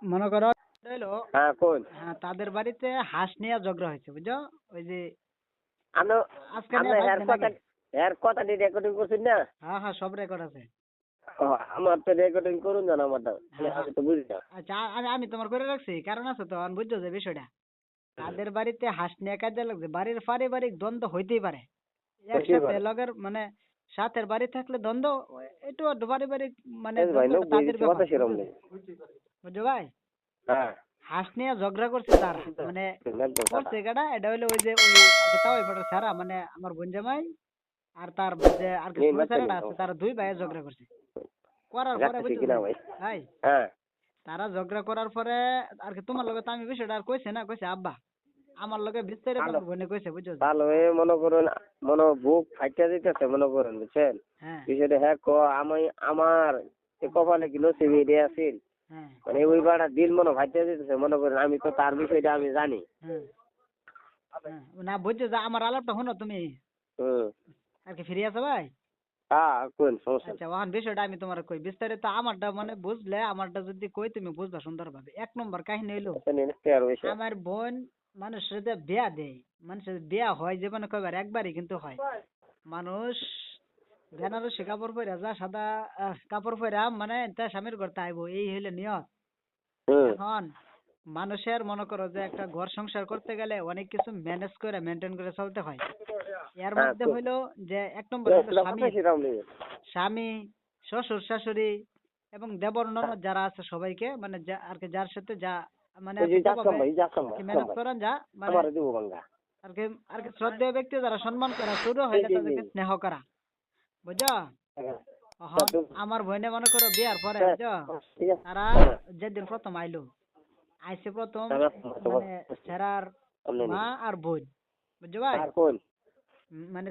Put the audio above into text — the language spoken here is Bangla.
মনে করো হইলো হ্যাঁ কোন তাদের বাড়িতে হাঁস নিয়ে ঝগড়া হয়েছে বুঝছো? ওই যে আমরা আজকে নিয়ে আমরা 5 দিন আগে। এর কথাটি রেকর্ডিং করছেন না? হ্যাঁ হ্যাঁ, সব রেকর্ড আছে। আমার তো রেকর্ডিং করুন জানো আমারটা, হ্যাঁ হ্যাঁ। আমি তো বুঝি না। আচ্ছা, আমি তোমার করে রাখছি, কারণ আছে তো, আমি বুঝছো যে বিষয়টা। তাদের বাড়িতে হাঁস নিয়ে কাজে লাগছে, বাড়ির পারিবারিক দ্বন্দ্ব হইতেই পারে। একসাথে লগের মানে সাথের বাড়ি থাকলে দ্বন্দ্ব, একটু আধটু পারিবারিক মানে ভাই দ্বন্দ্বটা তাদের ব্যাপার, কথা সেরম নেই। বুঝছো ভাই? হ্যাঁ হাঁস নিয়ে ঝগড়া করছে তারা, মানে একদম করছে কেডা, এটা হইলো ওই যে ওই তাও এবার সারা মানে আমার বোন জামাই আর তার যে আর কি ছোট ছেলেটা আছে, তারা দুই ভাইয়ে ঝগড়া করছে। করার পরে বুঝছো কিনা ভাই? ভাই, হ্যাঁ তারা ঝগড়া করার পরে আর কি তোমার লগে তো আমি বিষয়টা আর কইছে না, কইছে আব্বা আমার লগে বিস্তারিত আমার বোনে কইছে, বুঝছো? ভালো মনে করুন, মনে বুক ফাইটা দিতেছে মনে করেন, বুঝছেন হ্যাঁ বিষয়টা। হ্যাঁ আমি আমার কপালে কি নসিবে দিয়ে আসিল, হ্যাঁ মানে ওই বাড়া দিল মনে ফাইটা দিতেছে মনে করেন। আমি তো তার বিষয়টা আমি জানি। হ্যাঁ হ্যাঁ। না বুঝছো যে আমার আলাপটা শোনো তুমি, হুম। আর কি ফিরে আছো ভাই? হ্যাঁ কোন সমস্যা আচ্ছা, ওখান বিষয়টা আমি তোমার কই বিস্তারিত, আমারটা মানে বুঝলে, আমারটা যদি কই তুমি বুঝবা সুন্দরভাবে। 1 নম্বর কাহিনী হইলো, নেই। আমার বোন মানুষের সাথে বিয়া দেয়, মানুষের বিয়া হয় জীবনে কয়বার, একবারই কিন্তু হয়। মানুষ বেনারসি কাপড় পরে যা, সাদা কাপড় পরে মানে তার স্বামীর ঘর আইবো, এই হইলে নিয়ত। হুম। এখন মানুষের মনে করো যে একটা ঘর সংসার করতে গেলে অনেক কিছু ম্যানেজ করে মেনটেন করে চলতে হয়। এর হ্যাঁ, মধ্যে হইলো যে 1 নম্বর হইলো কথা স্বামী, সেরকম নেই। স্বামী, শ্বশুর শাশুড়ি এবং দেবর ননদ যারা আছে সবাইকে মানে আর কি যার সাথে যা মানে ওই আর যে কি যাচ্ছাম যেভাবে ভাই, যাচ্ছাম আর ভাই, কি যাচ্ছাম ম্যানেজ ভাই। করেন যা মানে আমারে দিব বাংলা। আর কি শ্রদ্ধেয় ব্যক্তি যারা সম্মান করা শুরু হইলে তাদেরকে স্নেহ করা, বুঝছো? এখন আমার বোনে মনে করো বিয়ার পরে, বুঝছো, ঠিক আছে। তারা যেদিন প্রথম আইলো, আইসে প্রথম হ্যাঁ, মানে সেরার মা আর বোন, বুঝছো ভাই? আর কোন মানে